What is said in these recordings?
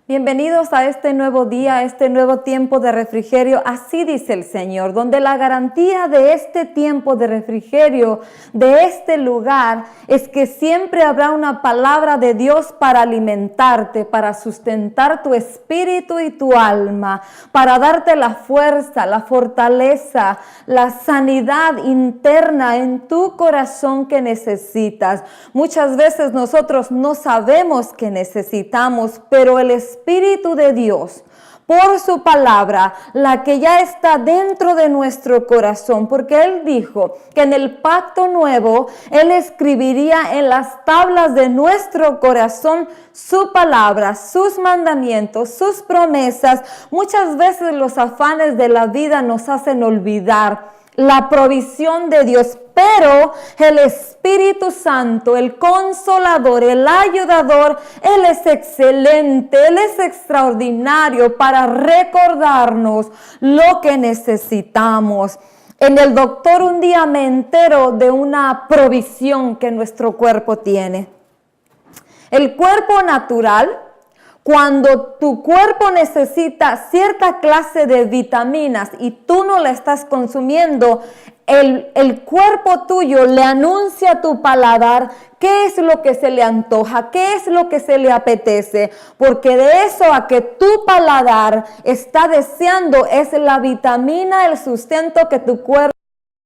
Bienvenidos a este nuevo día, a este nuevo tiempo de refrigerio. Así dice el Señor, donde la garantía de este tiempo de refrigerio, de este lugar, es que siempre habrá una palabra de Dios para alimentarte, para sustentar tu espíritu y tu alma, para darte la fuerza, la fortaleza, la sanidad interna en tu corazón que necesitas. Muchas veces nosotros no sabemos que necesitamos, pero el Espíritu de Dios, por su palabra, la que ya está dentro de nuestro corazón, porque Él dijo que en el pacto nuevo, Él escribiría en las tablas de nuestro corazón su palabra, sus mandamientos, sus promesas. Muchas veces los afanes de la vida nos hacen olvidar la provisión de Dios, pero el Espíritu Santo, el Consolador, el Ayudador, Él es excelente, Él es extraordinario para recordarnos lo que necesitamos. En el doctor un día me entero de una provisión que nuestro cuerpo tiene. El cuerpo natural, cuando tu cuerpo necesita cierta clase de vitaminas y tú no la estás consumiendo, el cuerpo tuyo le anuncia a tu paladar qué es lo que se le antoja, qué es lo que se le apetece, porque de eso a que tu paladar está deseando es la vitamina, el sustento que tu cuerpo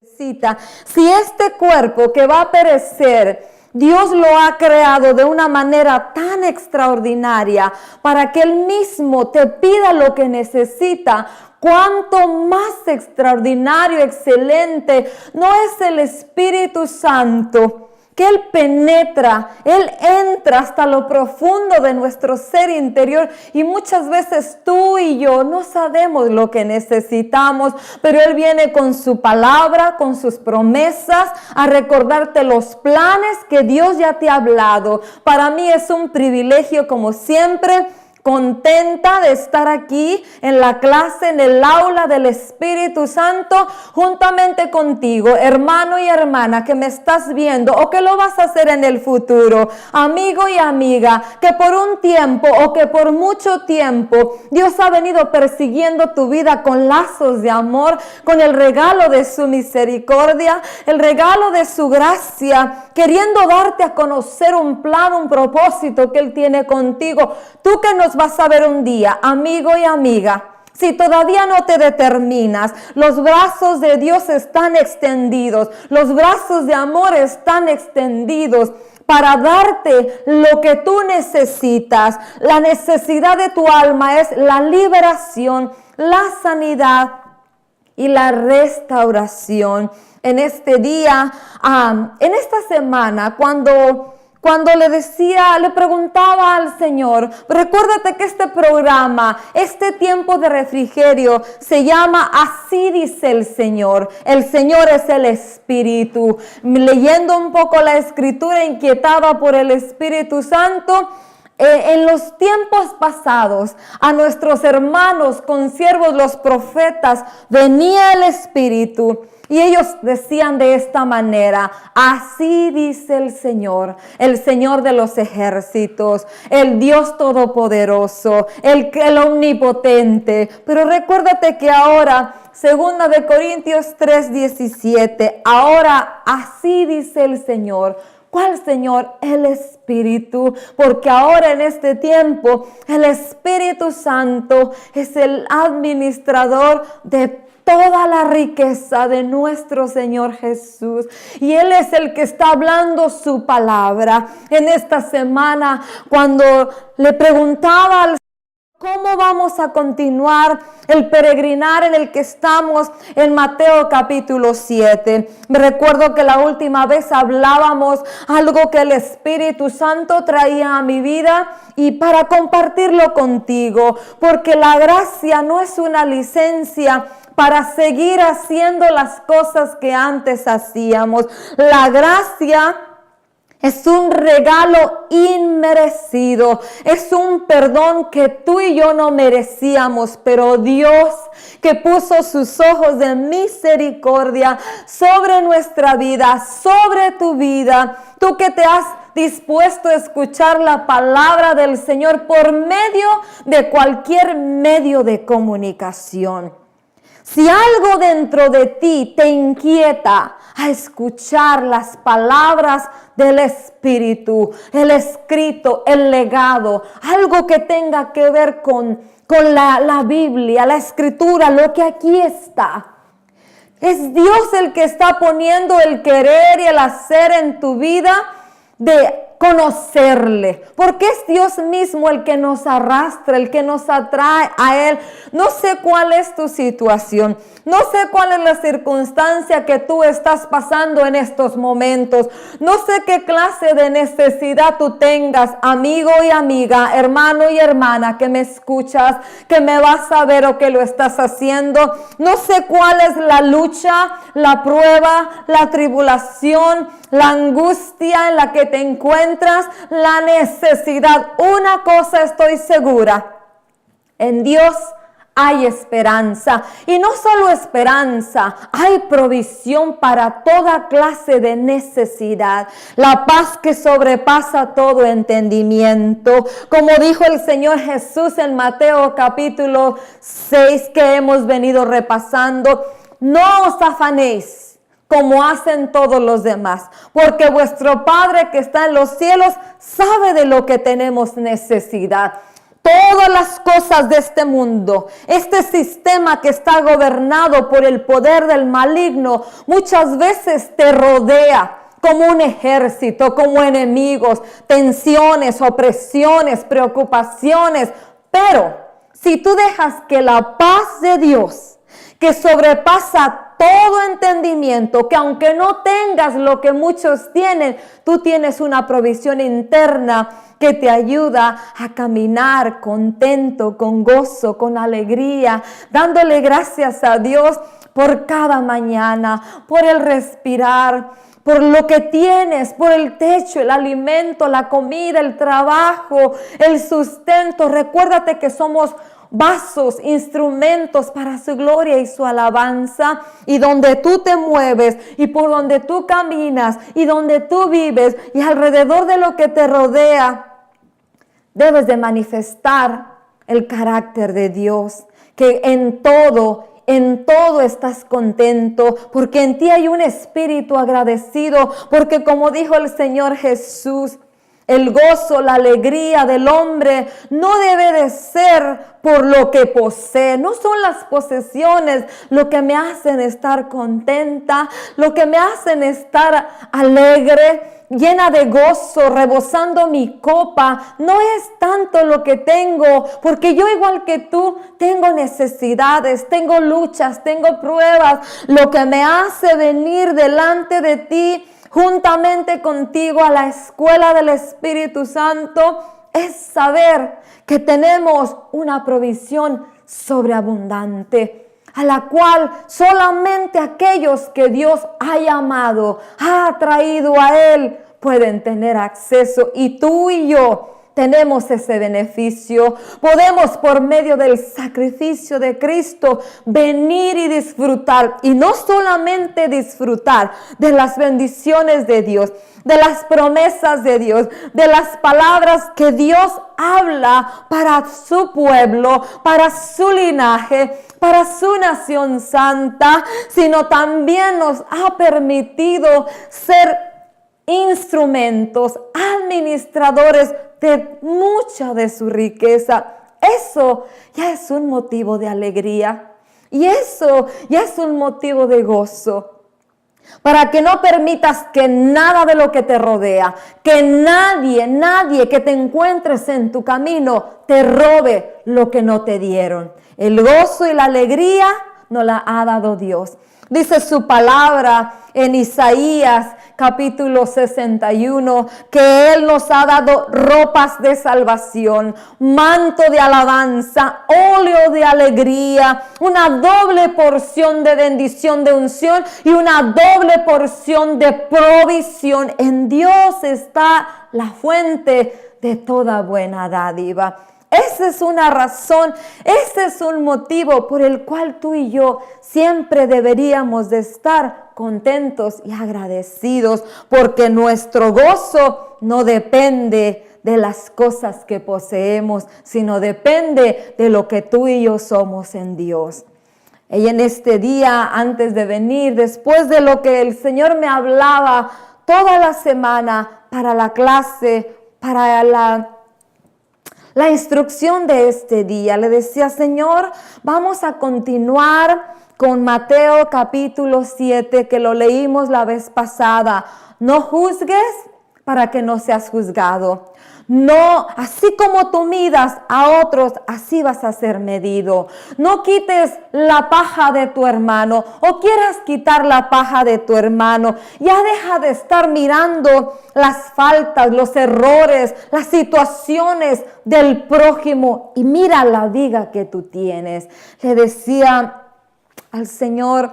necesita. Si este cuerpo que va a perecer, Dios lo ha creado de una manera tan extraordinaria para que Él mismo te pida lo que necesita. Cuánto más extraordinario, excelente, no es el Espíritu Santo, que Él penetra, Él entra hasta lo profundo de nuestro ser interior, y muchas veces tú y yo no sabemos lo que necesitamos, pero Él viene con su palabra, con sus promesas, a recordarte los planes que Dios ya te ha hablado. Para mí es un privilegio, como siempre, contenta de estar aquí en la clase, en el aula del Espíritu Santo, juntamente contigo, hermano y hermana que me estás viendo o que lo vas a hacer en el futuro, amigo y amiga, que por un tiempo o que por mucho tiempo Dios ha venido persiguiendo tu vida con lazos de amor, con el regalo de su misericordia, el regalo de su gracia, queriendo darte a conocer un plan, un propósito que Él tiene contigo. Tú que nos vas a ver un día, amigo y amiga, si todavía no te determinas, los brazos de Dios están extendidos, los brazos de amor están extendidos para darte lo que tú necesitas. La necesidad de tu alma es la liberación, la sanidad y la restauración. En este día, en esta semana, cuando le preguntaba al Señor, recuérdate que este programa, este tiempo de refrigerio se llama Así dice el Señor. El Señor es el Espíritu. Leyendo un poco la Escritura, inquietada por el Espíritu Santo, en los tiempos pasados, a nuestros hermanos consiervos, los profetas, venía el Espíritu y ellos decían de esta manera: así dice el Señor de los ejércitos, el Dios todopoderoso, el omnipotente. Pero recuérdate que ahora, 2 de Corintios 3:17, ahora así dice el Señor. ¿Cuál Señor? El Espíritu, porque ahora en este tiempo el Espíritu Santo es el administrador de toda la riqueza de nuestro Señor Jesús, y Él es el que está hablando su palabra. En esta semana, cuando le preguntaba al ¿cómo vamos a continuar el peregrinar en el que estamos en Mateo capítulo 7? Me recuerdo que la última vez hablábamos algo que el Espíritu Santo traía a mi vida y para compartirlo contigo, porque la gracia no es una licencia para seguir haciendo las cosas que antes hacíamos. La gracia es un regalo inmerecido, es un perdón que tú y yo no merecíamos, pero Dios, que puso sus ojos de misericordia sobre nuestra vida, sobre tu vida, tú que te has dispuesto a escuchar la palabra del Señor por medio de cualquier medio de comunicación. Si algo dentro de ti te inquieta a escuchar las palabras del Espíritu, el escrito, el legado, algo que tenga que ver con la Biblia, la Escritura, lo que aquí está, es Dios el que está poniendo el querer y el hacer en tu vida de conocerle, porque es Dios mismo el que nos arrastra, el que nos atrae a Él. No sé cuál es tu situación, no sé cuál es la circunstancia que tú estás pasando en estos momentos, no sé qué clase de necesidad tú tengas, amigo y amiga, hermano y hermana que me escuchas, que me vas a ver o que lo estás haciendo. No sé cuál es la lucha, la prueba, la tribulación, la angustia en la que te encuentras, la necesidad. Una cosa estoy segura, en Dios hay esperanza. Y no solo esperanza, hay provisión para toda clase de necesidad. La paz que sobrepasa todo entendimiento. Como dijo el Señor Jesús en Mateo capítulo 6 que hemos venido repasando, no os afanéis como hacen todos los demás, porque vuestro Padre que está en los cielos sabe de lo que tenemos necesidad. Todas las cosas de este mundo, este sistema que está gobernado por el poder del maligno, muchas veces te rodea como un ejército, como enemigos, tensiones, opresiones, preocupaciones. Pero si tú dejas que la paz de Dios, que sobrepasa todo entendimiento, que aunque no tengas lo que muchos tienen, tú tienes una provisión interna que te ayuda a caminar contento, con gozo, con alegría, dándole gracias a Dios por cada mañana, por el respirar, por lo que tienes, por el techo, el alimento, la comida, el trabajo, el sustento. Recuérdate que somos vasos, instrumentos para su gloria y su alabanza, y donde tú te mueves y por donde tú caminas y donde tú vives y alrededor de lo que te rodea, debes de manifestar el carácter de Dios, que en todo estás contento, porque en ti hay un espíritu agradecido, porque como dijo el Señor Jesús, el gozo, la alegría del hombre no debe de ser por lo que posee. No son las posesiones lo que me hacen estar contenta, lo que me hacen estar alegre, llena de gozo, rebosando mi copa. No es tanto lo que tengo, porque yo igual que tú tengo necesidades, tengo luchas, tengo pruebas. Lo que me hace venir delante de ti juntamente contigo a la escuela del Espíritu Santo es saber que tenemos una provisión sobreabundante, a la cual solamente aquellos que Dios ha llamado, ha traído a Él, pueden tener acceso. Y tú y yo tenemos ese beneficio. Podemos por medio del sacrificio de Cristo venir y disfrutar. Y no solamente disfrutar de las bendiciones de Dios, de las promesas de Dios, de las palabras que Dios habla para su pueblo, para su linaje, para su nación santa, sino también nos ha permitido ser instrumentos, administradores de mucha de su riqueza. Eso ya es un motivo de alegría y eso ya es un motivo de gozo. Para que no permitas que nada de lo que te rodea, que nadie que te encuentres en tu camino te robe lo que no te dieron. El gozo y la alegría nos la ha dado Dios. Dice su palabra en Isaías capítulo 61, que Él nos ha dado ropas de salvación, manto de alabanza, óleo de alegría, una doble porción de bendición, de unción y una doble porción de provisión. En Dios está la fuente de toda buena dádiva. Esa es una razón, ese es un motivo por el cual tú y yo siempre deberíamos de estar contentos y agradecidos, porque nuestro gozo no depende de las cosas que poseemos, sino depende de lo que tú y yo somos en Dios. Y en este día, antes de venir, después de lo que el Señor me hablaba toda la semana para la clase, para la instrucción de este día, le decía: Señor, vamos a continuar con Mateo capítulo 7, que lo leímos la vez pasada. No juzgues para que no seas juzgado. No, así como tú midas a otros, así vas a ser medido. No quites la paja de tu hermano o quieras quitar la paja de tu hermano. Ya deja de estar mirando las faltas, los errores, las situaciones del prójimo y mira la viga que tú tienes. Le decía al Señor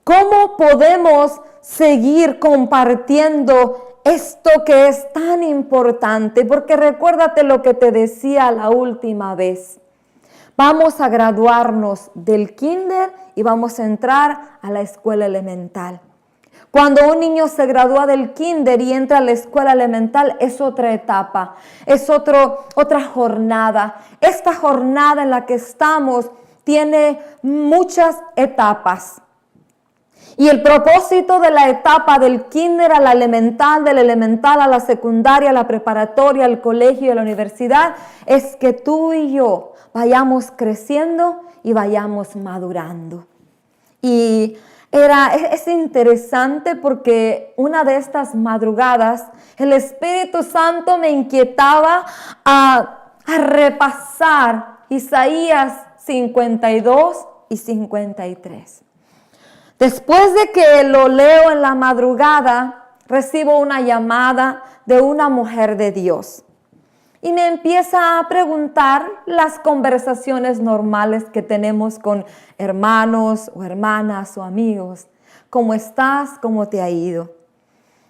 cómo podemos seguir compartiendo esto que es tan importante, porque recuérdate lo que te decía la última vez. Vamos a graduarnos del kinder y vamos a entrar a la escuela elemental. Cuando un niño se gradúa del kinder y entra a la escuela elemental, es otra etapa, es otra jornada. Esta jornada en la que estamos tiene muchas etapas. Y el propósito de la etapa del kinder a la elemental, del elemental a la secundaria, a la preparatoria, al colegio y a la universidad, es que tú y yo vayamos creciendo y vayamos madurando. Y es interesante porque una de estas madrugadas, el Espíritu Santo me inquietaba a repasar Isaías 52 y 53. Después de que lo leo en la madrugada, recibo una llamada de una mujer de Dios. Y me empieza a preguntar las conversaciones normales que tenemos con hermanos o hermanas o amigos. ¿Cómo estás? ¿Cómo te ha ido?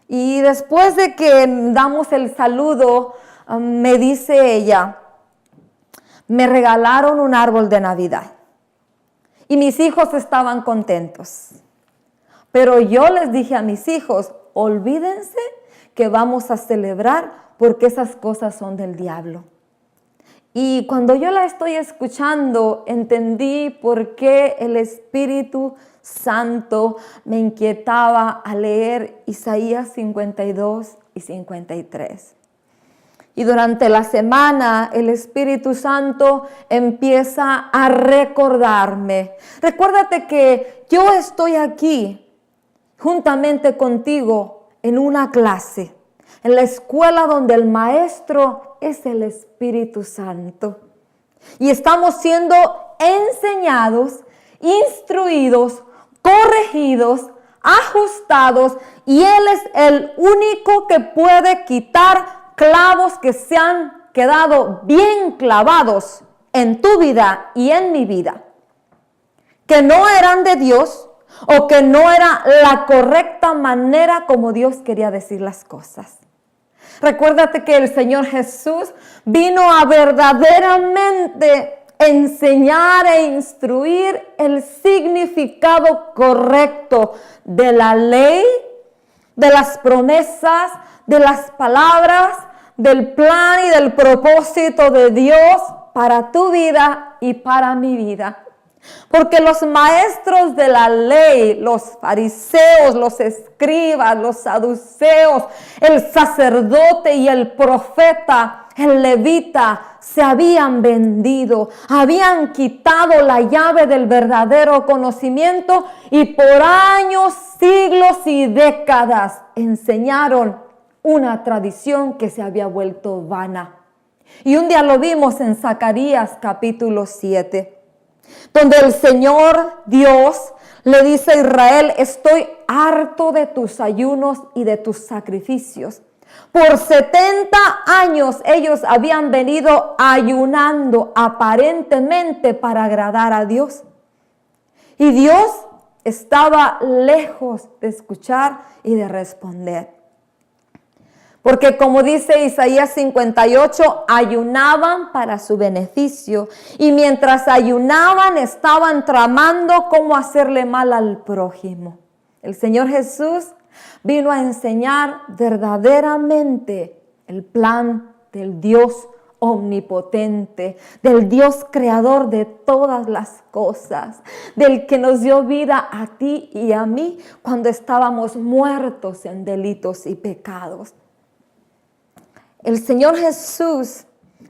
Y después de que damos el saludo, me dice ella: me regalaron un árbol de Navidad. Y mis hijos estaban contentos. Pero yo les dije a mis hijos: olvídense que vamos a celebrar porque esas cosas son del diablo. Y cuando yo la estoy escuchando, entendí por qué el Espíritu Santo me inquietaba a leer Isaías 52 y 53. Y durante la semana el Espíritu Santo empieza a recordarme. Recuérdate que yo estoy aquí juntamente contigo en una clase, en la escuela donde el maestro es el Espíritu Santo. Y estamos siendo enseñados, instruidos, corregidos, ajustados, y Él es el único que puede quitar clavos que se han quedado bien clavados en tu vida y en mi vida, que no eran de Dios o que no era la correcta manera como Dios quería decir las cosas. Recuérdate que el Señor Jesús vino a verdaderamente enseñar e instruir el significado correcto de la ley, de las promesas, de las palabras, del plan y del propósito de Dios para tu vida y para mi vida. Porque los maestros de la ley, los fariseos, los escribas, los saduceos, el sacerdote y el profeta, el levita, se habían vendido, habían quitado la llave del verdadero conocimiento y por años, siglos y décadas enseñaron una tradición que se había vuelto vana. Y un día lo vimos en Zacarías capítulo 7. Donde el Señor Dios le dice a Israel: estoy harto de tus ayunos y de tus sacrificios. Por 70 años ellos habían venido ayunando aparentemente para agradar a Dios. Y Dios estaba lejos de escuchar y de responder. Porque como dice Isaías 58, ayunaban para su beneficio. Y mientras ayunaban, estaban tramando cómo hacerle mal al prójimo. El Señor Jesús vino a enseñar verdaderamente el plan del Dios omnipotente, del Dios creador de todas las cosas, del que nos dio vida a ti y a mí cuando estábamos muertos en delitos y pecados. El Señor Jesús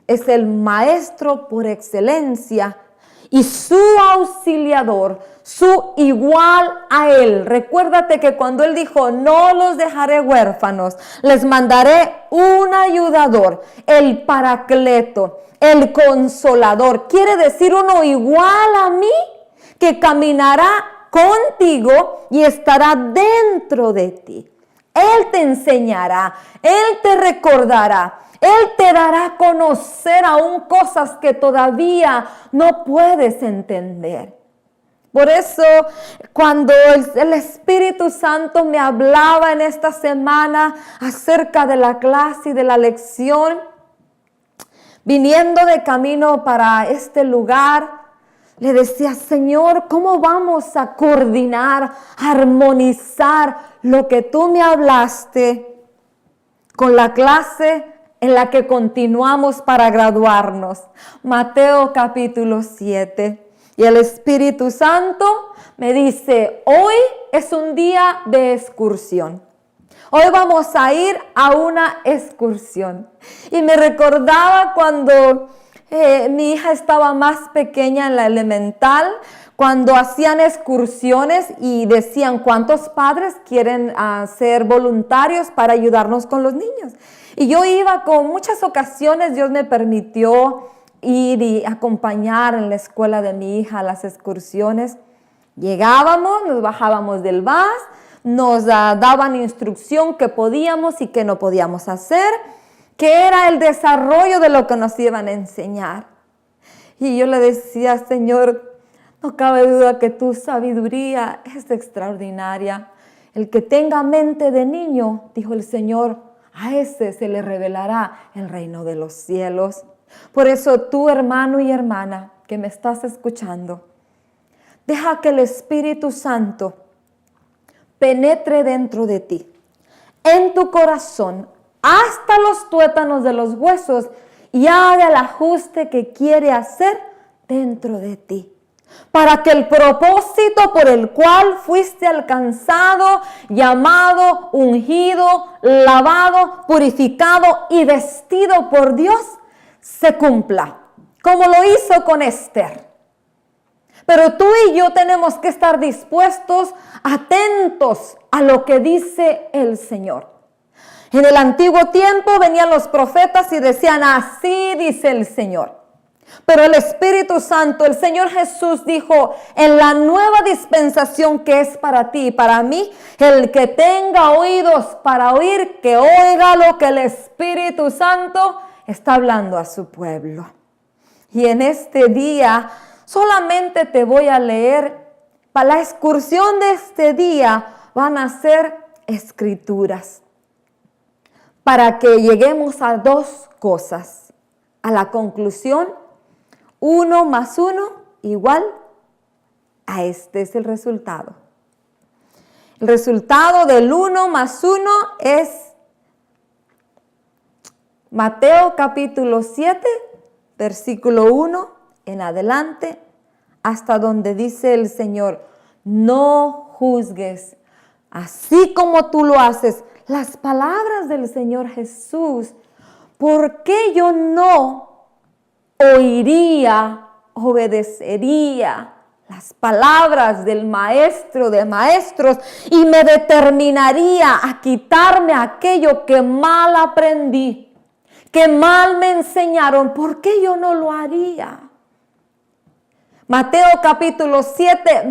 es el maestro por excelencia y su auxiliador, su igual a él. Recuérdate que cuando él dijo, no los dejaré huérfanos, les mandaré un ayudador, el Paracleto, el Consolador. Quiere decir uno igual a mí que caminará contigo y estará dentro de ti. Él te enseñará, Él te recordará, Él te dará a conocer aún cosas que todavía no puedes entender. Por eso, cuando el Espíritu Santo me hablaba en esta semana acerca de la clase y de la lección, viniendo de camino para este lugar, le decía, Señor, ¿cómo vamos a coordinar, armonizar lo que tú me hablaste con la clase en la que continuamos para graduarnos? Mateo capítulo 7. Y el Espíritu Santo me dice, hoy es un día de excursión. Hoy vamos a ir a una excursión. Y me recordaba cuando mi hija estaba más pequeña en la elemental, cuando hacían excursiones y decían cuántos padres quieren ser voluntarios para ayudarnos con los niños. Y yo iba con muchas ocasiones, Dios me permitió ir y acompañar en la escuela de mi hija a las excursiones. Llegábamos, nos bajábamos del bus, nos daban instrucción que podíamos y que no podíamos hacer, que era el desarrollo de lo que nos iban a enseñar. Y yo le decía, Señor, no cabe duda que tu sabiduría es extraordinaria. El que tenga mente de niño, dijo el Señor, a ese se le revelará el reino de los cielos. Por eso tú, hermano y hermana, que me estás escuchando, deja que el Espíritu Santo penetre dentro de ti, en tu corazón, hasta los tuétanos de los huesos y haga el ajuste que quiere hacer dentro de ti. Para que el propósito por el cual fuiste alcanzado, llamado, ungido, lavado, purificado y vestido por Dios, se cumpla, como lo hizo con Esther. Pero tú y yo tenemos que estar dispuestos, atentos a lo que dice el Señor. En el antiguo tiempo venían los profetas y decían, así dice el Señor. Pero el Espíritu Santo, el Señor Jesús dijo, en la nueva dispensación que es para ti y para mí, el que tenga oídos para oír, que oiga lo que el Espíritu Santo está hablando a su pueblo. Y en este día solamente te voy a leer, para la excursión de este día van a ser escrituras, para que lleguemos a dos cosas, a la conclusión. 1 más 1 igual a este es el resultado. El resultado del 1 más 1 es Mateo capítulo 7, versículo 1 en adelante, hasta donde dice el Señor, no juzgues, así como tú lo haces. Las palabras del Señor Jesús, ¿por qué yo no oiría, obedecería las palabras del Maestro de maestros y me determinaría a quitarme aquello que mal aprendí, que mal me enseñaron? ¿Por qué yo no lo haría? Mateo capítulo 7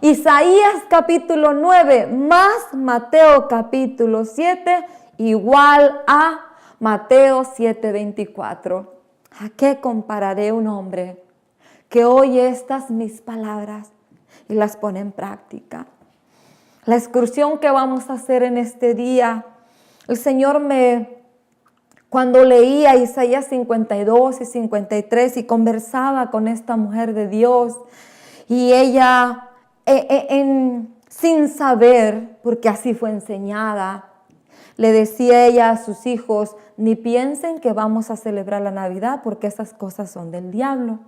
Isaías capítulo 9 más Mateo capítulo 7 igual a Mateo 7:24. ¿A qué compararé un hombre que oye estas mis palabras y las pone en práctica? La excursión que vamos a hacer en este día El Señor cuando leía Isaías 52 y 53 y conversaba con esta mujer de Dios, y ella, sin saber, porque así fue enseñada, le decía ella a sus hijos: ni piensen que vamos a celebrar la Navidad, porque esas cosas son del diablo.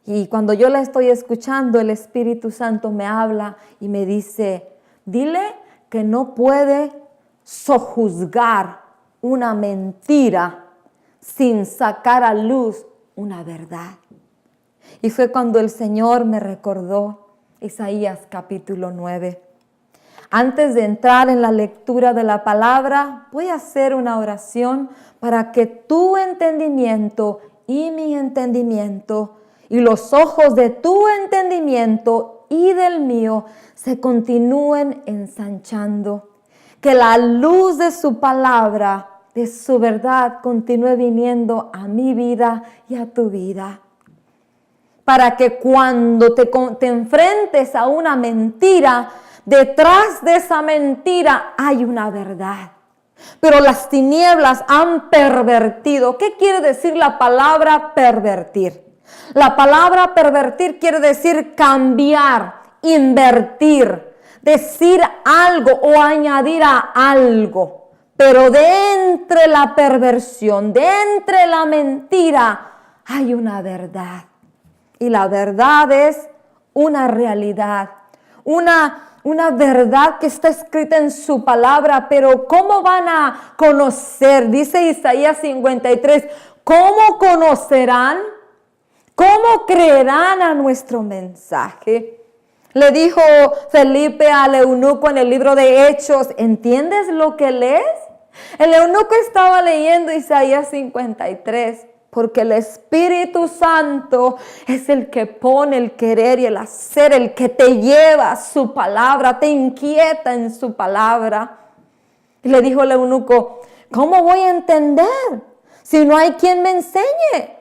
Y cuando yo la estoy escuchando, el Espíritu Santo me habla y me dice: dile que no puede sojuzgar una mentira sin sacar a luz una verdad. Y fue cuando el Señor me recordó Isaías capítulo 9. Antes de entrar en la lectura de la palabra, voy a hacer una oración para que tu entendimiento y mi entendimiento y los ojos de tu entendimiento y del mío se continúen ensanchando. Que la luz de su palabra, de su verdad, continúe viniendo a mi vida y a tu vida. Para que cuando te enfrentes a una mentira, detrás de esa mentira hay una verdad. Pero las tinieblas han pervertido. ¿Qué quiere decir la palabra pervertir? La palabra pervertir quiere decir cambiar, invertir, decir algo o añadir a algo. Pero de entre la perversión, de entre la mentira, hay una verdad. Y la verdad es una realidad, una verdad que está escrita en su palabra. Pero ¿cómo van a conocer? Dice Isaías 53, ¿cómo conocerán? ¿Cómo creerán a nuestro mensaje? Le dijo Felipe al eunuco en el libro de Hechos: ¿entiendes lo que lees? El eunuco estaba leyendo Isaías 53. Porque el Espíritu Santo es el que pone el querer y el hacer, el que te lleva a su palabra, te inquieta en su palabra. Y le dijo el eunuco: ¿cómo voy a entender si no hay quien me enseñe?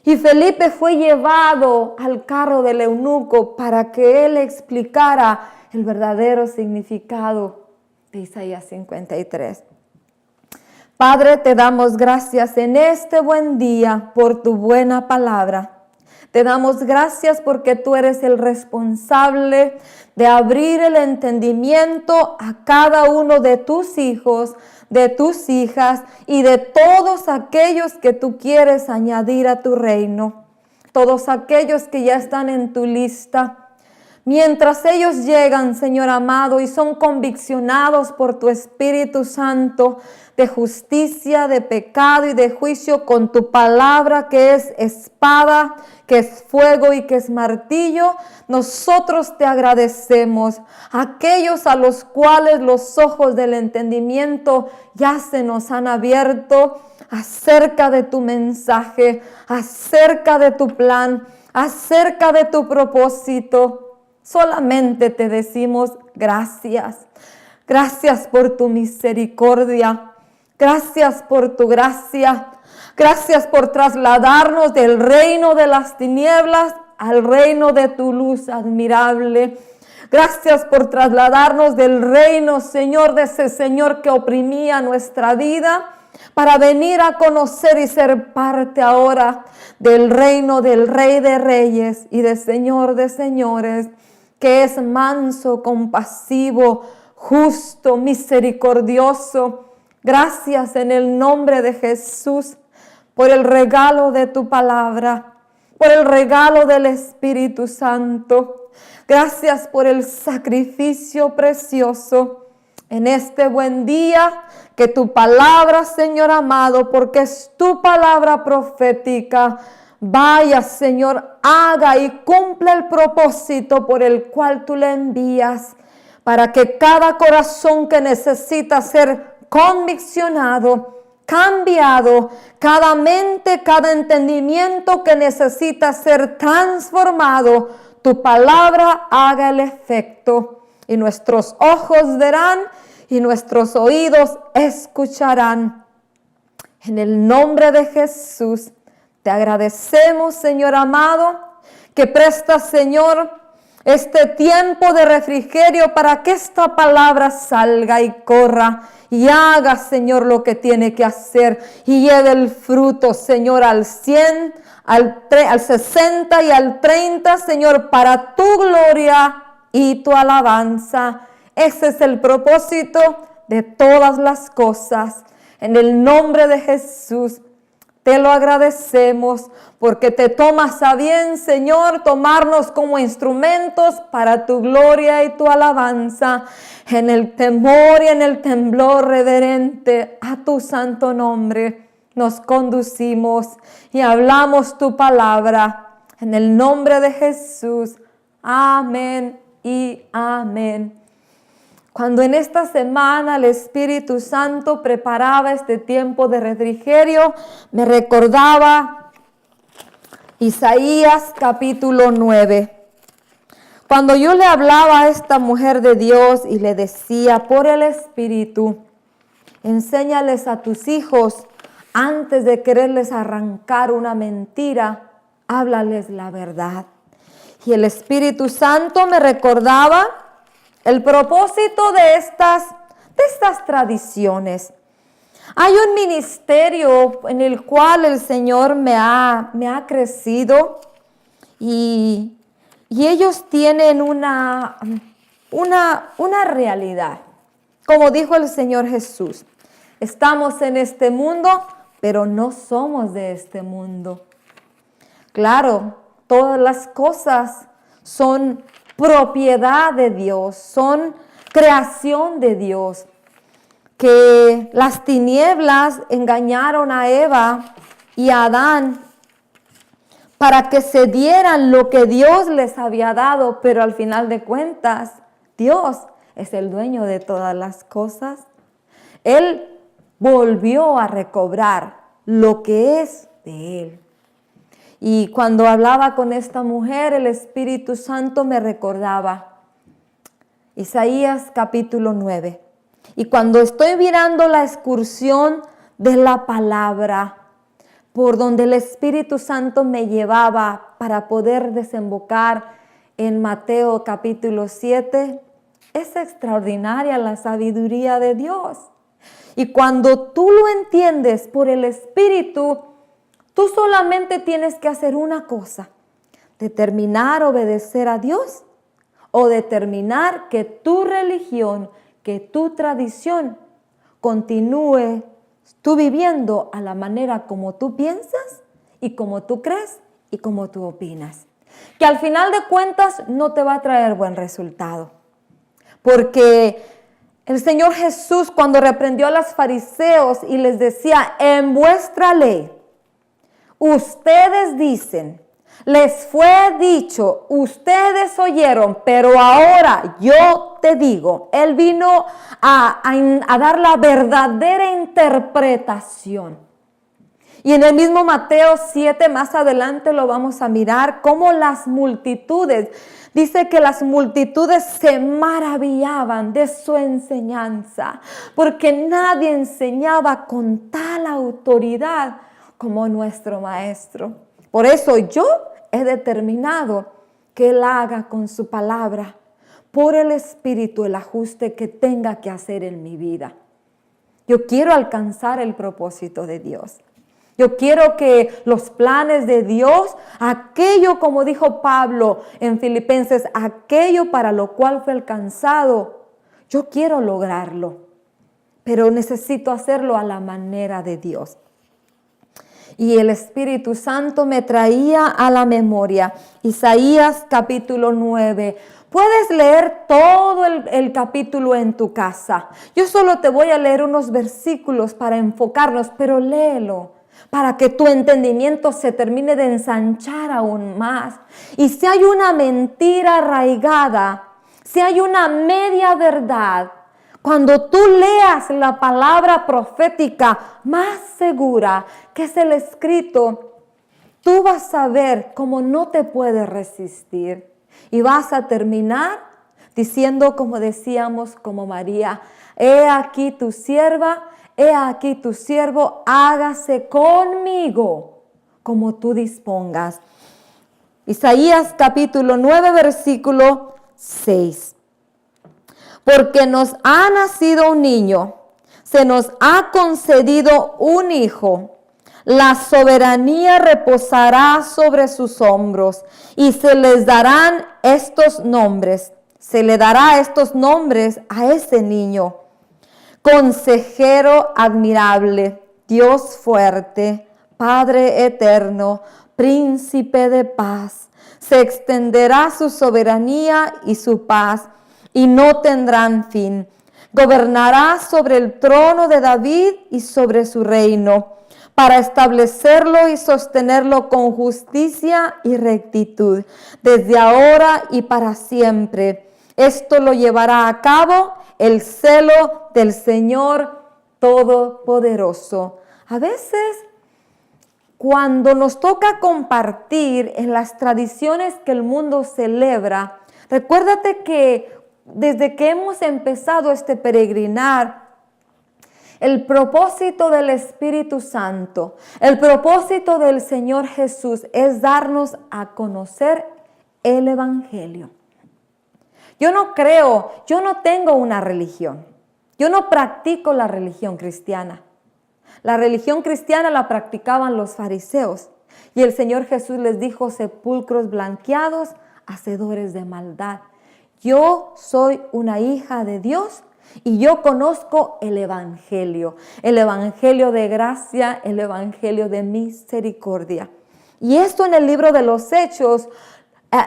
Y Felipe fue llevado al carro del eunuco para que él explicara el verdadero significado de Isaías 53. Padre, te damos gracias en este buen día por tu buena palabra. Te damos gracias porque tú eres el responsable de abrir el entendimiento a cada uno de tus hijos, de tus hijas y de todos aquellos que tú quieres añadir a tu reino. Todos aquellos que ya están en tu lista. Mientras ellos llegan, Señor amado, y son conviccionados por tu Espíritu Santo de justicia, de pecado y de juicio con tu palabra que es espada, que es fuego y que es martillo, nosotros te agradecemos. Aquellos a los cuales los ojos del entendimiento ya se nos han abierto acerca de tu mensaje, acerca de tu plan, acerca de tu propósito. Solamente te decimos gracias. Gracias por tu misericordia. Gracias por tu gracia. Gracias por trasladarnos del reino de las tinieblas al reino de tu luz admirable. Gracias por trasladarnos del reino, Señor, de ese Señor que oprimía nuestra vida, para venir a conocer y ser parte ahora del reino del Rey de Reyes y del Señor de Señores, que es manso, compasivo, justo, misericordioso. Gracias en el nombre de Jesús por el regalo de tu palabra, por el regalo del Espíritu Santo. Gracias por el sacrificio precioso en este buen día. Que tu palabra, Señor amado, porque es tu palabra profética, vaya, Señor, haga y cumpla el propósito por el cual tú le envías, para que cada corazón que necesita ser conviccionado, cambiado, cada mente, cada entendimiento que necesita ser transformado, tu palabra haga el efecto, y nuestros ojos verán y nuestros oídos escucharán. En el nombre de Jesús, te agradecemos, Señor amado, que prestas, Señor, este tiempo de refrigerio para que esta palabra salga y corra y haga, Señor, lo que tiene que hacer y lleve el fruto, Señor, al 100, al 60 y al 30, Señor, para tu gloria y tu alabanza. Ese es el propósito de todas las cosas. En el nombre de Jesús, te lo agradecemos porque te tomas a bien, Señor, tomarnos como instrumentos para tu gloria y tu alabanza. En el temor y en el temblor reverente a tu santo nombre nos conducimos y hablamos tu palabra. En el nombre de Jesús. Amén y amén. Cuando en esta semana el Espíritu Santo preparaba este tiempo de refrigerio, me recordaba Isaías capítulo 9. Cuando yo le hablaba a esta mujer de Dios y le decía por el Espíritu, enséñales a tus hijos antes de quererles arrancar una mentira, háblales la verdad. Y el Espíritu Santo me recordaba el propósito de estas tradiciones. Hay un ministerio en el cual el Señor me ha crecido y ellos tienen una realidad. Como dijo el Señor Jesús, estamos en este mundo, pero no somos de este mundo. Claro, todas las cosas son propiedad de Dios, son creación de Dios. Que las tinieblas engañaron a Eva y a Adán para que se dieran lo que Dios les había dado, pero al final de cuentas, Dios es el dueño de todas las cosas. Él volvió a recobrar lo que es de Él. Y cuando hablaba con esta mujer, el Espíritu Santo me recordaba Isaías capítulo 9. Y cuando estoy mirando la excursión de la palabra, por donde el Espíritu Santo me llevaba para poder desembocar en Mateo capítulo 7, es extraordinaria la sabiduría de Dios. Y cuando tú lo entiendes por el Espíritu, tú solamente tienes que hacer una cosa: determinar obedecer a Dios o determinar que tu religión, que tu tradición continúe tú viviendo a la manera como tú piensas y como tú crees y como tú opinas. Que al final de cuentas no te va a traer buen resultado. Porque el Señor Jesús, cuando reprendió a los fariseos y les decía, en vuestra ley, ustedes dicen, les fue dicho, ustedes oyeron, pero ahora yo te digo. Él vino a dar la verdadera interpretación. Y en el mismo Mateo 7, más adelante lo vamos a mirar, cómo las multitudes, dice que las multitudes se maravillaban de su enseñanza, porque nadie enseñaba con tal autoridad como nuestro maestro. Por eso yo he determinado que Él haga con su palabra, por el Espíritu, el ajuste que tenga que hacer en mi vida. Yo quiero alcanzar el propósito de Dios. Yo quiero que los planes de Dios, aquello como dijo Pablo en Filipenses, aquello para lo cual fue alcanzado, yo quiero lograrlo, pero necesito hacerlo a la manera de Dios. Y el Espíritu Santo me traía a la memoria Isaías capítulo 9. Puedes leer todo el capítulo en tu casa. Yo solo te voy a leer unos versículos para enfocarnos, pero léelo para que tu entendimiento se termine de ensanchar aún más. Y si hay una mentira arraigada, si hay una media verdad, cuando tú leas la palabra profética más segura, que es el escrito, tú vas a ver cómo no te puedes resistir. Y vas a terminar diciendo, como decíamos, como María, he aquí tu sierva, he aquí tu siervo, hágase conmigo como tú dispongas. Isaías capítulo 9, versículo 6. Porque nos ha nacido un niño, se nos ha concedido un hijo. La soberanía reposará sobre sus hombros y se les darán estos nombres. Se le dará estos nombres a ese niño. Consejero admirable, Dios fuerte, Padre eterno, Príncipe de paz. Se extenderá su soberanía y su paz y no tendrán fin. Gobernará sobre el trono de David y sobre su reino, para establecerlo y sostenerlo con justicia y rectitud, desde ahora y para siempre. Esto lo llevará a cabo el celo del Señor Todopoderoso. A veces, cuando nos toca compartir en las tradiciones que el mundo celebra, recuérdate que desde que hemos empezado este peregrinar, el propósito del Espíritu Santo, el propósito del Señor Jesús es darnos a conocer el Evangelio. Yo no tengo una religión. Yo no practico la religión cristiana. La religión cristiana la practicaban los fariseos. Y el Señor Jesús les dijo: sepulcros blanqueados, hacedores de maldad. Yo soy una hija de Dios y yo conozco el Evangelio de gracia, el Evangelio de misericordia. Y esto en el libro de los Hechos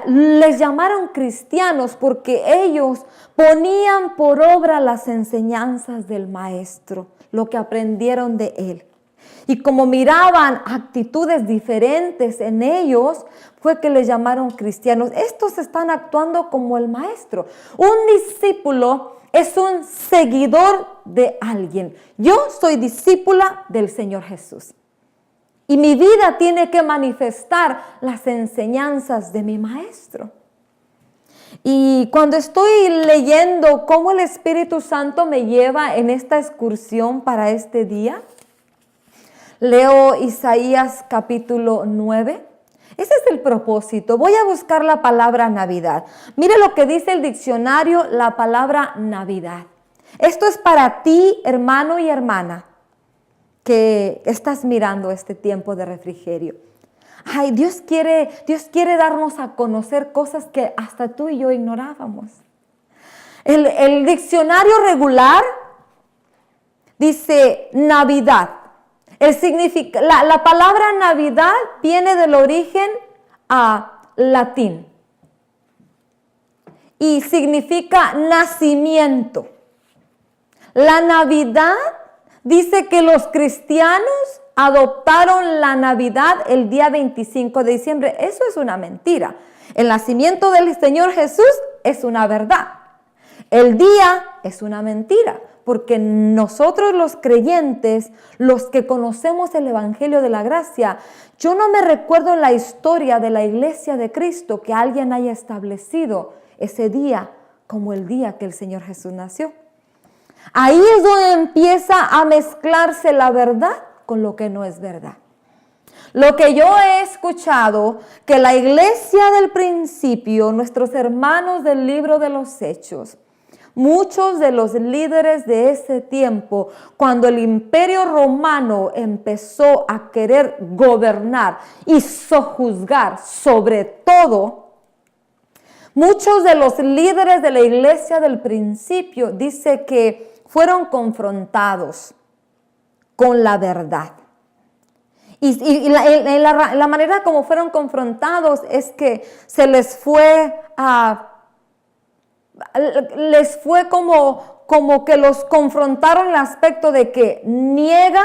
les llamaron cristianos porque ellos ponían por obra las enseñanzas del Maestro, lo que aprendieron de él. Y como miraban actitudes diferentes en ellos, fue que les llamaron cristianos. Estos están actuando como el Maestro. Un discípulo es un seguidor de alguien. Yo soy discípula del Señor Jesús. Y mi vida tiene que manifestar las enseñanzas de mi Maestro. Y cuando estoy leyendo cómo el Espíritu Santo me lleva en esta excursión para este día, leo Isaías capítulo 9. Ese es el propósito. Voy a buscar la palabra Navidad. Mire lo que dice el diccionario, la palabra Navidad. Esto es para ti, hermano y hermana, que estás mirando este tiempo de refrigerio. Ay, Dios quiere darnos a conocer cosas que hasta tú y yo ignorábamos. El diccionario regular dice Navidad. La palabra Navidad viene del origen latín y significa nacimiento. La Navidad dice que los cristianos adoptaron la Navidad el día 25 de diciembre. Eso es una mentira. El nacimiento del Señor Jesús es una verdad. El día es una mentira, porque nosotros los creyentes, los que conocemos el Evangelio de la Gracia, yo no me recuerdo en la historia de la Iglesia de Cristo que alguien haya establecido ese día como el día que el Señor Jesús nació. Ahí es donde empieza a mezclarse la verdad con lo que no es verdad. Lo que yo he escuchado, que la iglesia del principio, nuestros hermanos del libro de los Hechos, muchos de los líderes de ese tiempo, cuando el imperio romano empezó a querer gobernar y sojuzgar sobre todo, muchos de los líderes de la iglesia del principio dice que fueron confrontados con la verdad. Y la manera como fueron confrontados es que se les fue como que los confrontaron en el aspecto de que niega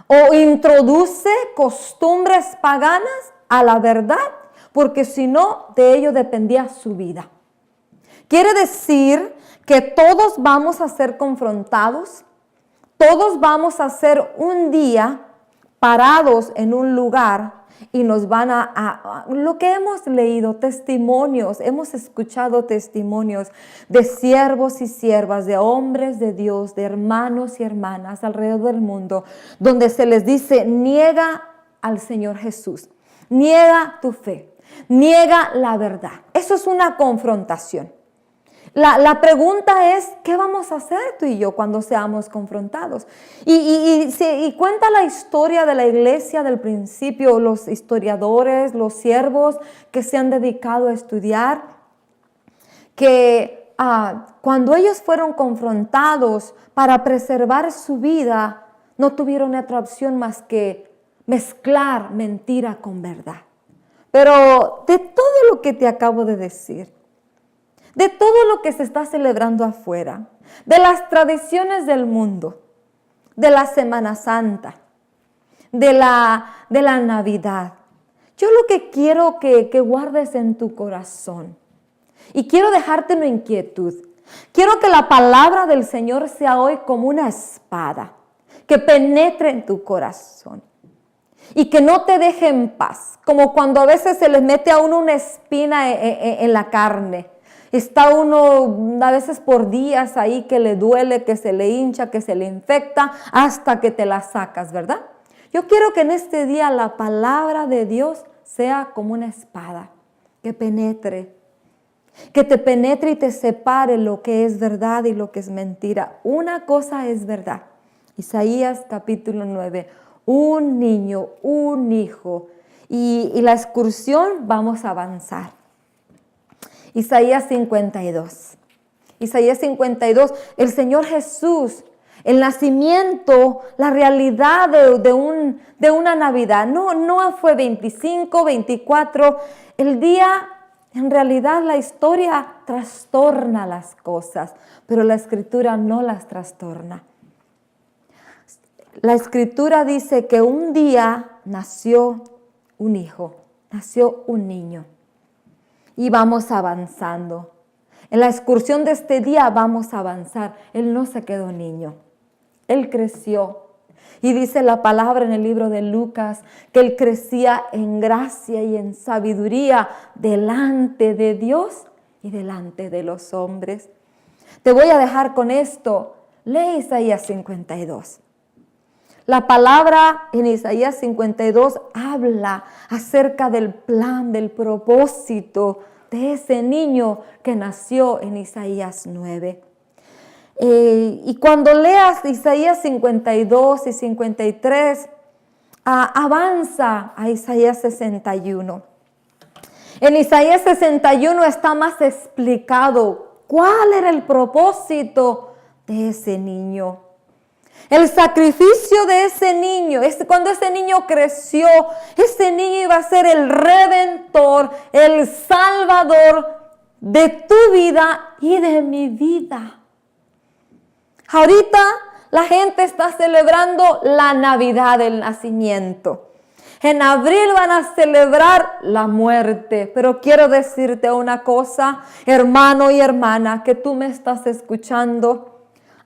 o introduce costumbres paganas a la verdad, porque si no, de ello dependía su vida. Quiere decir que todos vamos a ser confrontados, todos vamos a ser un día parados en un lugar y nos van lo que hemos leído, testimonios, hemos escuchado testimonios de siervos y siervas, de hombres de Dios, de hermanos y hermanas alrededor del mundo, donde se les dice: niega al Señor Jesús, niega tu fe. niega la verdad. Eso es una confrontación. La pregunta es, ¿qué vamos a hacer tú y yo cuando seamos confrontados? Y cuenta la historia de la iglesia del principio, los historiadores, los siervos que se han dedicado a estudiar, que cuando ellos fueron confrontados para preservar su vida, no tuvieron otra opción más que mezclar mentira con verdad. Pero de todo lo que te acabo de decir, de todo lo que se está celebrando afuera, de las tradiciones del mundo, de la Semana Santa, de la Navidad, yo lo que quiero que guardes en tu corazón, y quiero dejarte una inquietud, quiero que la palabra del Señor sea hoy como una espada, que penetre en tu corazón y que no te deje en paz, como cuando a veces se les mete a uno una espina en la carne. Está uno a veces por días ahí que le duele, que se le hincha, que se le infecta, hasta que te la sacas, ¿verdad? Yo quiero que en este día la palabra de Dios sea como una espada, que penetre, que te penetre y te separe lo que es verdad y lo que es mentira. Una cosa es verdad. Isaías capítulo 9, un niño, un hijo. Y la excursión vamos a avanzar. Isaías 52. Isaías 52, el Señor Jesús, el nacimiento, la realidad de una Navidad. No fue 25, 24. El día, en realidad la historia trastorna las cosas, pero la Escritura no las trastorna. La Escritura dice que un día nació un hijo, nació un niño. Y vamos avanzando. En la excursión de este día vamos a avanzar. Él no se quedó niño. Él creció. Y dice la palabra en el libro de Lucas que él crecía en gracia y en sabiduría delante de Dios y delante de los hombres. Te voy a dejar con esto. Lee Isaías 52. La palabra en Isaías 52 habla acerca del plan, del propósito de ese niño que nació en Isaías 9. Y cuando leas Isaías 52 y 53, avanza a Isaías 61. En Isaías 61 está más explicado cuál era el propósito de ese niño. El sacrificio de ese niño, cuando ese niño creció, ese niño iba a ser el redentor, el salvador de tu vida y de mi vida. Ahorita la gente está celebrando la Navidad del nacimiento. En abril van a celebrar la muerte, pero quiero decirte una cosa, hermano y hermana, que tú me estás escuchando.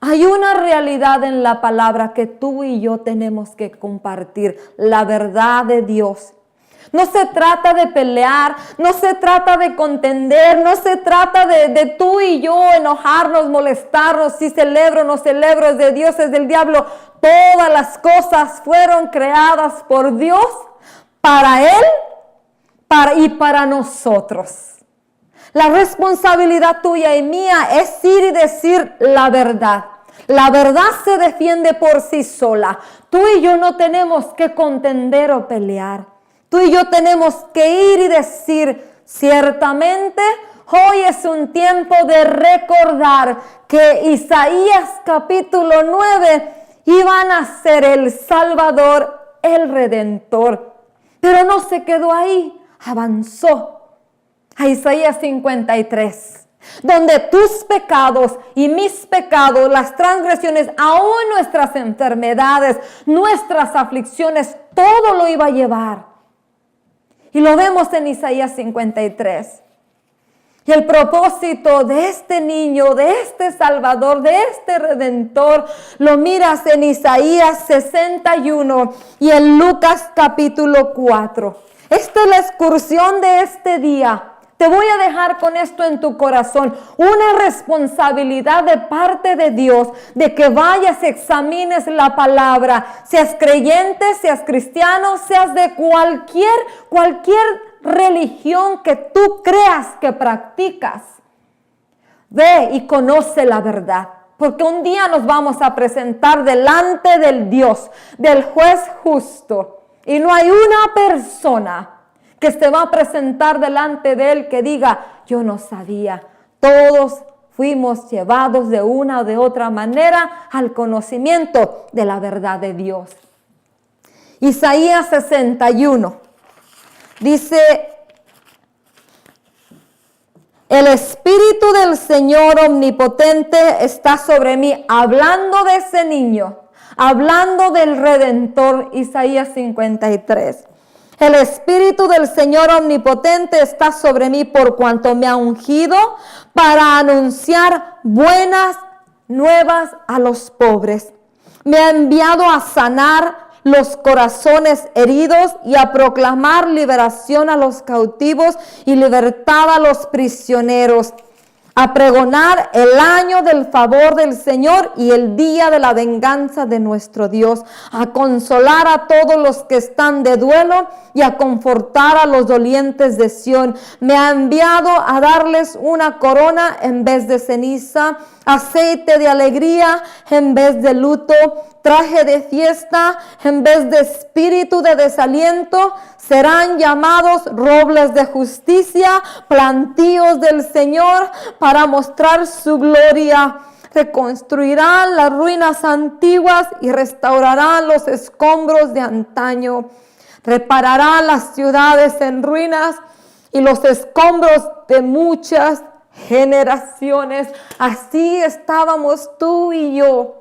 Hay una realidad en la palabra que tú y yo tenemos que compartir, la verdad de Dios. No se trata de pelear, no se trata de contender, no se trata de tú y yo enojarnos, molestarnos, si celebro o no celebro, es de Dios, es del diablo. Todas las cosas fueron creadas por Dios, para Él y para nosotros. La responsabilidad tuya y mía es ir y decir la verdad. La verdad se defiende por sí sola. Tú y yo no tenemos que contender o pelear. Tú y yo tenemos que ir y decir, ciertamente, hoy es un tiempo de recordar que Isaías capítulo 9 iban a ser el Salvador, el Redentor. Pero no se quedó ahí, avanzó a Isaías 53, donde tus pecados y mis pecados, las transgresiones, aún nuestras enfermedades, nuestras aflicciones, todo lo iba a llevar. Y lo vemos en Isaías 53. Y el propósito de este niño, de este Salvador, de este Redentor, lo miras en Isaías 61 y en Lucas capítulo 4. Esta es la excursión de este día. Te voy a dejar con esto en tu corazón, una responsabilidad de parte de Dios, de que vayas, examines la palabra, seas creyente, seas cristiano, seas de cualquier religión que tú creas que practicas. Ve y conoce la verdad, porque un día nos vamos a presentar delante del Dios, del juez justo, y no hay una persona que se va a presentar delante de Él que diga, yo no sabía. Todos fuimos llevados de una o de otra manera al conocimiento de la verdad de Dios. Isaías 61 dice, el Espíritu del Señor Omnipotente está sobre mí, hablando de ese niño, hablando del Redentor, Isaías 53. El Espíritu del Señor Omnipotente está sobre mí por cuanto me ha ungido para anunciar buenas nuevas a los pobres. Me ha enviado a sanar los corazones heridos y a proclamar liberación a los cautivos y libertad a los prisioneros, a pregonar el año del favor del Señor y el día de la venganza de nuestro Dios, a consolar a todos los que están de duelo y a confortar a los dolientes de Sión. Me ha enviado a darles una corona en vez de ceniza, aceite de alegría en vez de luto, traje de fiesta en vez de espíritu de desaliento. Serán llamados robles de justicia, plantíos del Señor para mostrar su gloria. Reconstruirán las ruinas antiguas y restaurarán los escombros de antaño. Repararán las ciudades en ruinas y los escombros de muchas generaciones. Así estábamos tú y yo.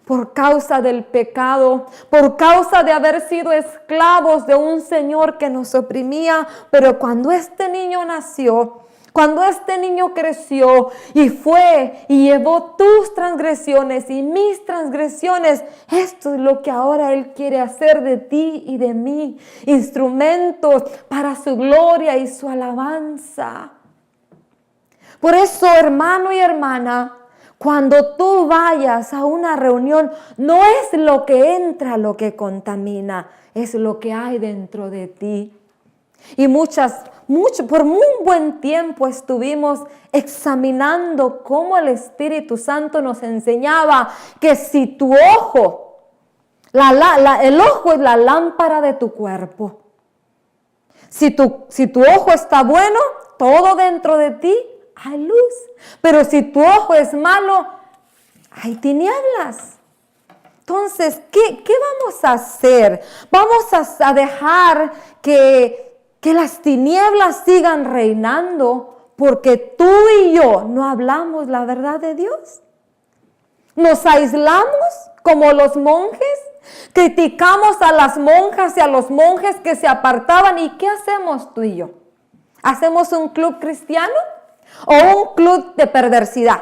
Por causa del pecado, por causa de haber sido esclavos de un Señor que nos oprimía. Pero cuando este niño nació, cuando este niño creció y fue y llevó tus transgresiones y mis transgresiones, esto es lo que ahora Él quiere hacer de ti y de mí. Instrumentos para su gloria y su alabanza. Por eso, hermano y hermana, cuando tú vayas a una reunión, no es lo que entra lo que contamina, es lo que hay dentro de ti. Y por un buen tiempo estuvimos examinando cómo el Espíritu Santo nos enseñaba que si tu ojo, el ojo es la lámpara de tu cuerpo. Si tu ojo está bueno, todo dentro de ti hay luz. Pero si tu ojo es malo, hay tinieblas. Entonces, ¿qué vamos a hacer? Vamos a dejar que las tinieblas sigan reinando porque tú y yo no hablamos la verdad de Dios. Nos aislamos como los monjes, criticamos a las monjas y a los monjes que se apartaban. ¿Y qué hacemos tú y yo? ¿Hacemos un club cristiano o un club de perversidad?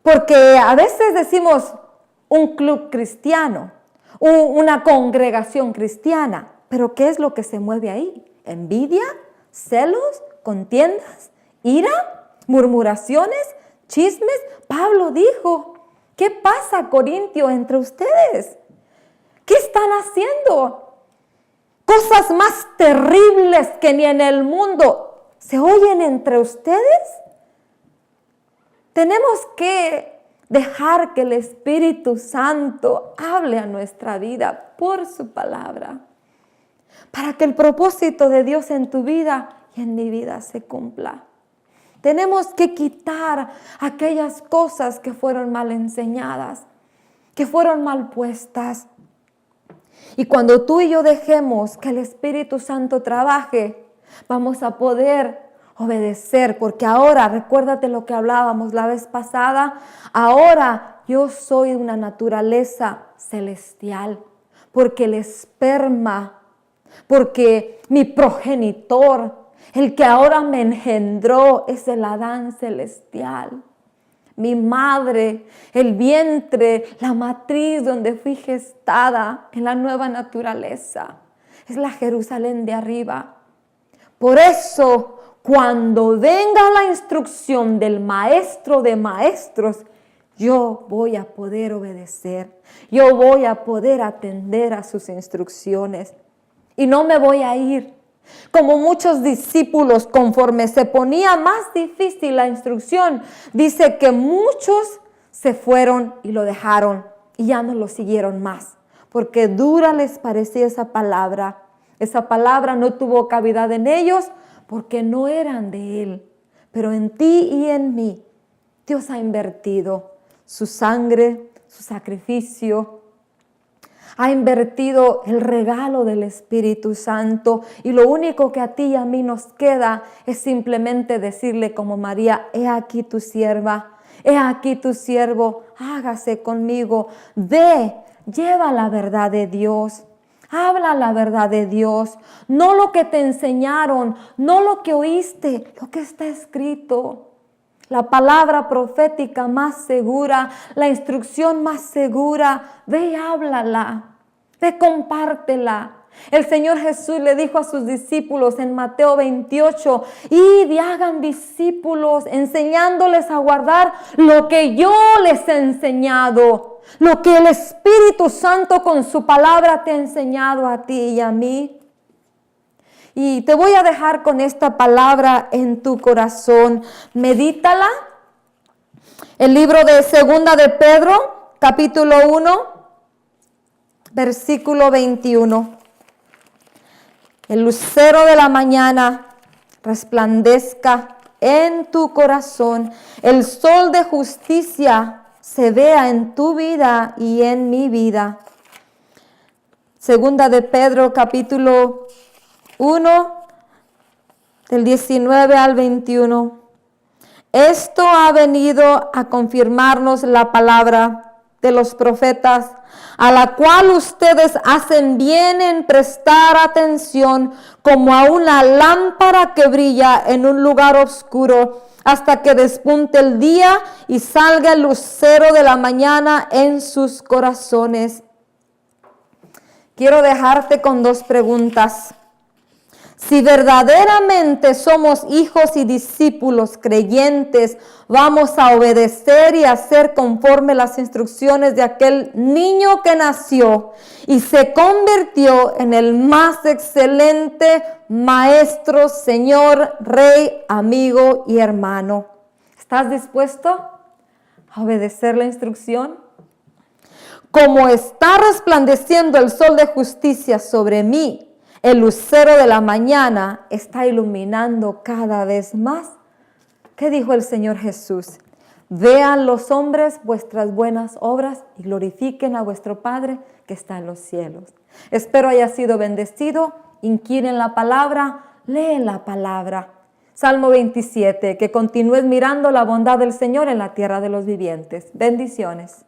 Porque a veces decimos un club cristiano, una congregación cristiana, pero ¿qué es lo que se mueve ahí? ¿Envidia? ¿Celos? ¿Contiendas? ¿Ira? ¿Murmuraciones? ¿Chismes? Pablo dijo, ¿qué pasa, Corintio, entre ustedes? ¿Qué están haciendo? Cosas más terribles que ni en el mundo se oyen entre ustedes. Tenemos que dejar que el Espíritu Santo hable a nuestra vida por su palabra, para que el propósito de Dios en tu vida y en mi vida se cumpla. Tenemos que quitar aquellas cosas que fueron mal enseñadas, que fueron mal puestas. Y cuando tú y yo dejemos que el Espíritu Santo trabaje, vamos a poder obedecer, porque ahora, recuérdate lo que hablábamos la vez pasada, ahora yo soy de una naturaleza celestial, porque el esperma, porque mi progenitor, el que ahora me engendró, es el Adán celestial. Mi madre, el vientre, la matriz donde fui gestada en la nueva naturaleza, es la Jerusalén de arriba. Por eso, cuando venga la instrucción del maestro de maestros, yo voy a poder obedecer. Yo voy a poder atender a sus instrucciones. y no me voy a ir. Como muchos discípulos, conforme se ponía más difícil la instrucción, dice que muchos se fueron y lo dejaron y ya no lo siguieron más, porque dura les parecía esa palabra. Esa palabra no tuvo cavidad en ellos porque no eran de Él. Pero en ti y en mí, Dios ha invertido su sangre, su sacrificio, ha invertido el regalo del Espíritu Santo, y lo único que a ti y a mí nos queda es simplemente decirle como María: he aquí tu sierva, he aquí tu siervo, hágase conmigo. Lleva la verdad de Dios, habla la verdad de Dios, no lo que te enseñaron, no lo que oíste, lo que está escrito. La palabra profética más segura, la instrucción más segura, ve y háblala, ve compártela. El Señor Jesús le dijo a sus discípulos en Mateo 28, id y hagan discípulos, enseñándoles a guardar lo que yo les he enseñado, lo que el Espíritu Santo con su palabra te ha enseñado a ti y a mí. Y te voy a dejar con esta palabra en tu corazón. Medítala. El libro de Segunda de Pedro, capítulo 1, versículo 21. El lucero de la mañana resplandezca en tu corazón. El sol de justicia se vea en tu vida y en mi vida. Segunda de Pedro, capítulo 1, del 19 al 21. Esto ha venido a confirmarnos la palabra de los profetas, a la cual ustedes hacen bien en prestar atención, como a una lámpara que brilla en un lugar oscuro, hasta que despunte el día y salga el lucero de la mañana en sus corazones. Quiero dejarte con dos preguntas. Si verdaderamente somos hijos y discípulos creyentes, vamos a obedecer y hacer conforme las instrucciones de aquel niño que nació y se convirtió en el más excelente maestro, Señor, Rey, amigo y hermano. ¿Estás dispuesto a obedecer la instrucción? Como está resplandeciendo el sol de justicia sobre mí, el lucero de la mañana está iluminando cada vez más. ¿Qué dijo el Señor Jesús? Vean los hombres vuestras buenas obras y glorifiquen a vuestro Padre que está en los cielos. Espero haya sido bendecido. Inquiren la palabra, leen la palabra. Salmo 27, que continúes mirando la bondad del Señor en la tierra de los vivientes. Bendiciones.